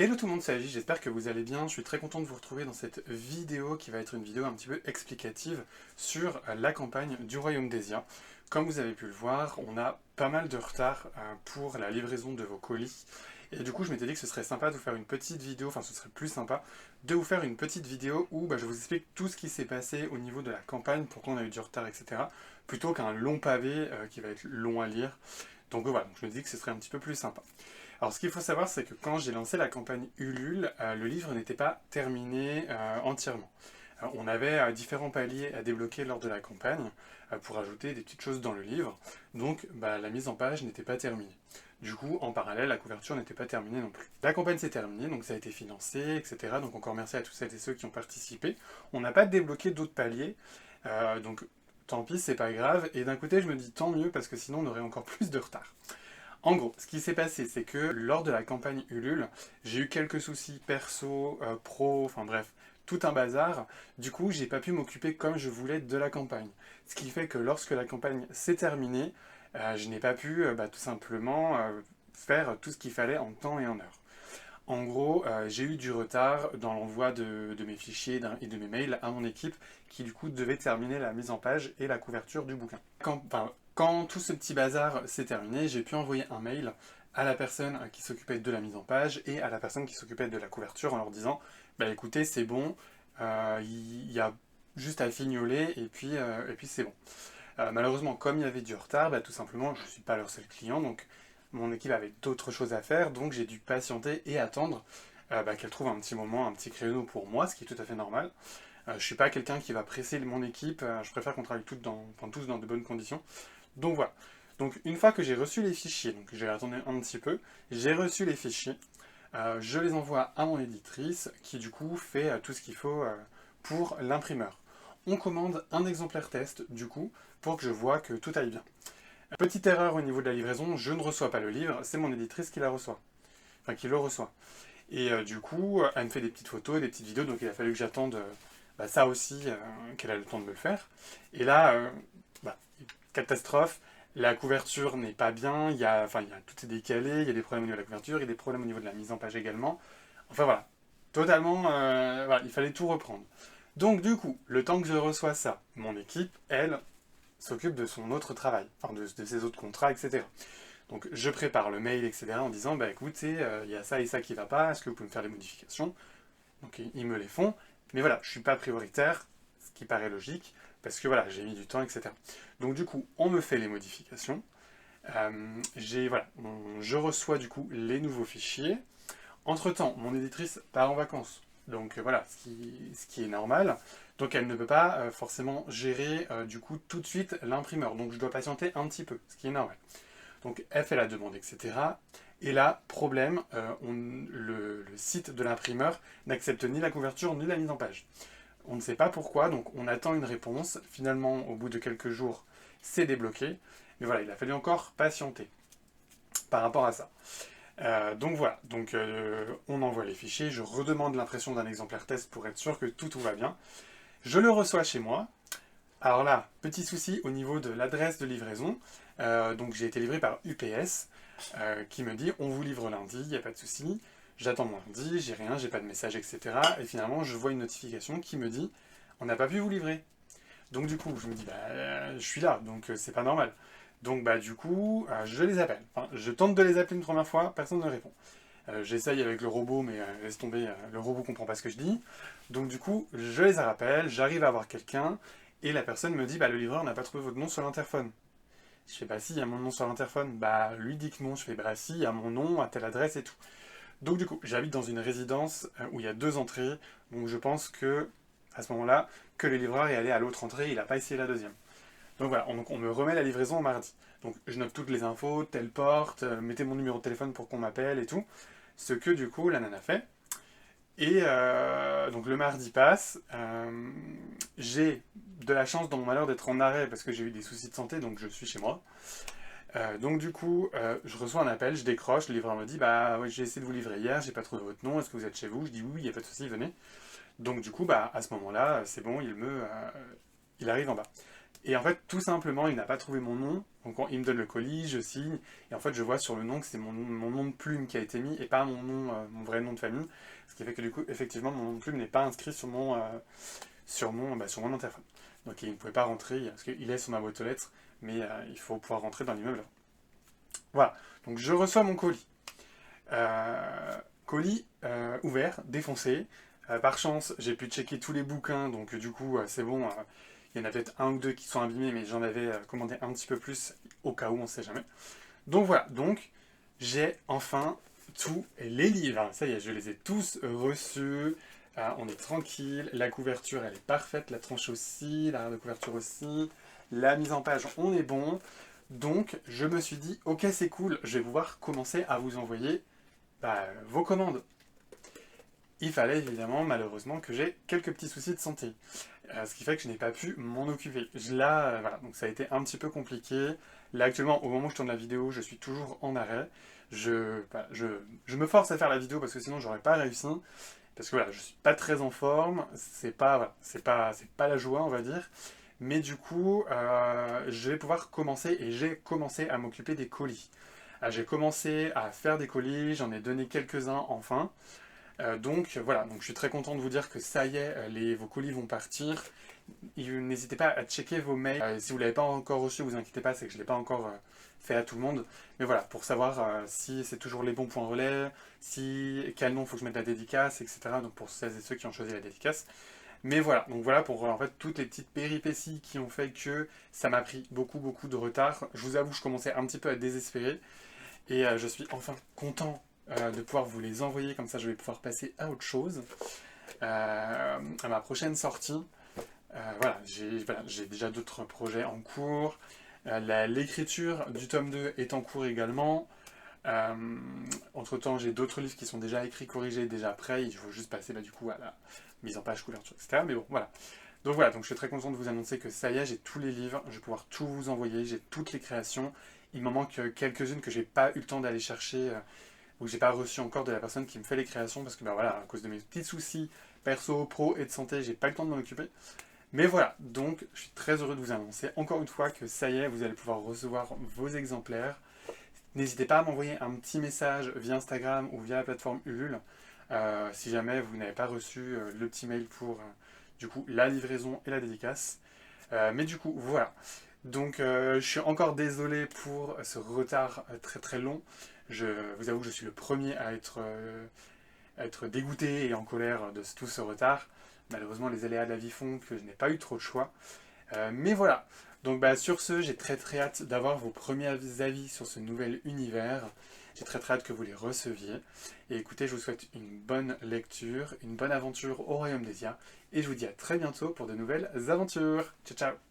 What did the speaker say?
Hello tout le monde, c'est Agi, j'espère que vous allez bien. Je suis très content de vous retrouver dans cette vidéo qui va être une vidéo un petit peu explicative sur la campagne du Royaume d'Esia. Comme vous avez pu le voir, on a pas mal de retard pour la livraison de vos colis. Et du coup, je m'étais dit que ce serait sympa de vous faire une petite vidéo, enfin ce serait plus sympa, de vous faire une petite vidéo où je vous explique tout ce qui s'est passé au niveau de la campagne, pourquoi on a eu du retard, etc. Plutôt qu'un long pavé qui va être long à lire. Donc voilà, je me dis que ce serait un petit peu plus sympa. Alors, ce qu'il faut savoir, c'est que quand j'ai lancé la campagne Ulule, le livre n'était pas terminé entièrement. On avait différents paliers à débloquer lors de la campagne pour ajouter des petites choses dans le livre. Donc, la mise en page n'était pas terminée. Du coup, en parallèle, la couverture n'était pas terminée non plus. La campagne s'est terminée, donc ça a été financé, etc. Donc encore merci à tous celles et ceux qui ont participé. On n'a pas débloqué d'autres paliers, donc tant pis, c'est pas grave. Et d'un côté, je me dis tant mieux parce que sinon on aurait encore plus de retard. En gros, ce qui s'est passé, c'est que lors de la campagne Ulule, j'ai eu quelques soucis perso, pro, enfin bref, tout un bazar. Du coup, j'ai pas pu m'occuper comme je voulais de la campagne. Ce qui fait que lorsque la campagne s'est terminée, je n'ai pas pu tout simplement faire tout ce qu'il fallait en temps et en heure. En gros, j'ai eu du retard dans l'envoi de mes fichiers et de mes mails à mon équipe qui du coup devait terminer la mise en page et la couverture du bouquin. Quand tout ce petit bazar s'est terminé, j'ai pu envoyer un mail à la personne qui s'occupait de la mise en page et à la personne qui s'occupait de la couverture en leur disant écoutez, c'est bon, il y a juste à fignoler et puis c'est bon. Malheureusement, comme il y avait du retard, tout simplement, je ne suis pas leur seul client, donc mon équipe avait d'autres choses à faire, donc j'ai dû patienter et attendre qu'elle trouve un petit moment, un petit créneau pour moi, ce qui est tout à fait normal. Je ne suis pas quelqu'un qui va presser mon équipe, je préfère qu'on travaille tous dans de bonnes conditions. Donc voilà. Donc une fois que j'ai reçu les fichiers, donc j'ai attendu un petit peu, j'ai reçu les fichiers, je les envoie à mon éditrice qui du coup fait tout ce qu'il faut pour l'imprimeur. On commande un exemplaire test du coup pour que je vois que tout aille bien. Petite erreur au niveau de la livraison, je ne reçois pas le livre, c'est mon éditrice qui la reçoit. Enfin qui le reçoit. Et du coup, elle me fait des petites photos, des petites vidéos, donc il a fallu que j'attende ça aussi, qu'elle a le temps de me le faire. Et là, catastrophe, la couverture n'est pas bien, tout est décalé, il y a des problèmes au niveau de la couverture, il y a des problèmes au niveau de la mise en page également. Enfin voilà, totalement, il fallait tout reprendre. Donc du coup, le temps que je reçois ça, mon équipe, elle, s'occupe de son autre travail, enfin de ses autres contrats, etc. Donc je prépare le mail, etc. en disant, écoutez, il y a ça et ça qui va pas, est-ce que vous pouvez me faire des modifications? Donc ils me les font, mais voilà, je suis pas prioritaire, ce qui paraît logique, parce que voilà, j'ai mis du temps, etc. Donc du coup, on me fait les modifications, je reçois du coup les nouveaux fichiers. Entre-temps, mon éditrice part en vacances, donc voilà, ce qui est normal. Donc elle ne peut pas forcément gérer du coup tout de suite l'imprimeur, donc je dois patienter un petit peu, ce qui est normal. Donc elle fait la demande, etc. Et là, problème, le site de l'imprimeur n'accepte ni la couverture ni la mise en page. On ne sait pas pourquoi, donc on attend une réponse. Finalement, au bout de quelques jours, c'est débloqué. Mais voilà, il a fallu encore patienter par rapport à ça. Donc voilà, on envoie les fichiers, je redemande l'impression d'un exemplaire test pour être sûr que tout va bien. Je le reçois chez moi. Alors là, petit souci au niveau de l'adresse de livraison. Donc j'ai été livré par UPS qui me dit on vous livre lundi, il n'y a pas de souci. J'attends mon lundi, j'ai rien, j'ai pas de message, etc. Et finalement, je vois une notification qui me dit on n'a pas pu vous livrer. Donc du coup, je me dis je suis là, donc c'est pas normal. Donc du coup, je les appelle. Enfin, je tente de les appeler une première fois, personne ne répond. J'essaye avec le robot, mais laisse tomber, le robot comprend pas ce que je dis. Donc du coup, je les rappelle, j'arrive à avoir quelqu'un, et la personne me dit le livreur n'a pas trouvé votre nom sur l'interphone. Je fais si, il y a mon nom sur l'interphone. Lui dit que non. Je fais si, il y a mon nom à telle adresse et tout. Donc du coup, j'habite dans une résidence où il y a deux entrées, donc je pense que à ce moment-là, que le livreur est allé à l'autre entrée, il n'a pas essayé la deuxième. Donc voilà, on me remet la livraison mardi. Donc je note toutes les infos, telle porte, mettez mon numéro de téléphone pour qu'on m'appelle et tout. Ce que du coup la nana fait. Et donc le mardi passe, j'ai de la chance dans mon malheur d'être en arrêt parce que j'ai eu des soucis de santé, donc je suis chez moi. Donc du coup, je reçois un appel, je décroche, le livreur me dit ouais, j'ai essayé de vous livrer hier, j'ai pas trouvé votre nom, est-ce que vous êtes chez vous? Je dis oui, il n'y a pas de souci, venez. Donc du coup, à ce moment-là, c'est bon, il arrive en bas. Et en fait, tout simplement, il n'a pas trouvé mon nom. Donc il me donne le colis, je signe, et en fait je vois sur le nom que c'est mon nom de plume qui a été mis et pas mon nom, mon vrai nom de famille. Ce qui fait que du coup, effectivement, mon nom de plume n'est pas inscrit sur mon interphone. Donc il ne pouvait pas rentrer, parce qu'il est sur ma boîte aux lettres, mais il faut pouvoir rentrer dans l'immeuble. Voilà, donc je reçois mon colis. Colis ouvert, défoncé. Par chance, j'ai pu checker tous les bouquins, donc du coup, c'est bon. Il y en a peut-être un ou deux qui sont abîmés, mais j'en avais commandé un petit peu plus au cas où, on ne sait jamais. Donc voilà, donc j'ai enfin tous les livres. Ça y est, je les ai tous reçus. On est tranquille. La couverture, elle est parfaite. La tranche aussi. L'arrière de couverture aussi. La mise en page, on est bon. Donc, je me suis dit, ok, c'est cool. Je vais pouvoir commencer à vous envoyer vos commandes. Il fallait évidemment, malheureusement, que j'ai quelques petits soucis de santé. Ce qui fait que je n'ai pas pu m'en occuper. Voilà, donc ça a été un petit peu compliqué. Là, actuellement, au moment où je tourne la vidéo, je suis toujours en arrêt. Je me force à faire la vidéo parce que sinon, j'aurais pas réussi. Parce que voilà, je suis pas très en forme. C'est pas la joie, on va dire. Mais du coup, je vais pouvoir commencer et j'ai commencé à m'occuper des colis. J'ai commencé à faire des colis, j'en ai donné quelques-uns enfin. Donc voilà, donc je suis très content de vous dire que ça y est, vos colis vont partir. N'hésitez pas à checker vos mails. Si vous ne l'avez pas encore reçu, vous inquiétez pas, c'est que je ne l'ai pas encore fait à tout le monde. Mais voilà, pour savoir si c'est toujours les bons points relais, quel nom il faut que je mette la dédicace, etc. Donc pour celles et ceux qui ont choisi la dédicace. Mais voilà, donc voilà pour en fait toutes les petites péripéties qui ont fait que ça m'a pris beaucoup de retard. Je vous avoue, je commençais un petit peu à désespérer. Et je suis enfin content de pouvoir vous les envoyer, comme ça je vais pouvoir passer à autre chose. À ma prochaine sortie, j'ai déjà d'autres projets en cours. L'écriture du tome 2 est en cours également. Entre-temps, j'ai d'autres livres qui sont déjà écrits, corrigés, déjà prêts. Il faut juste passer du coup à la mise en page, couverture, etc. Mais bon, voilà. Donc je suis très content de vous annoncer que ça y est, j'ai tous les livres, je vais pouvoir tout vous envoyer, j'ai toutes les créations. Il m'en manque quelques-unes que j'ai pas eu le temps d'aller chercher, ou que j'ai pas reçu encore de la personne qui me fait les créations, parce que voilà, à cause de mes petits soucis perso, pro et de santé, j'ai pas eu le temps de m'en occuper. Mais voilà, donc je suis très heureux de vous annoncer encore une fois que ça y est, vous allez pouvoir recevoir vos exemplaires. N'hésitez pas à m'envoyer un petit message via Instagram ou via la plateforme Ulule si jamais vous n'avez pas reçu le petit mail pour du coup la livraison et la dédicace. Mais du coup, voilà. Donc je suis encore désolé pour ce retard très long. Je vous avoue que je suis le premier à être dégoûté et en colère de tout ce retard. Malheureusement, les aléas de la vie font que je n'ai pas eu trop de choix. Mais voilà. Donc sur ce, j'ai très hâte d'avoir vos premiers avis sur ce nouvel univers. J'ai très hâte que vous les receviez. Et écoutez, je vous souhaite une bonne lecture, une bonne aventure au Royaume des Ia. Et je vous dis à très bientôt pour de nouvelles aventures. Ciao ciao.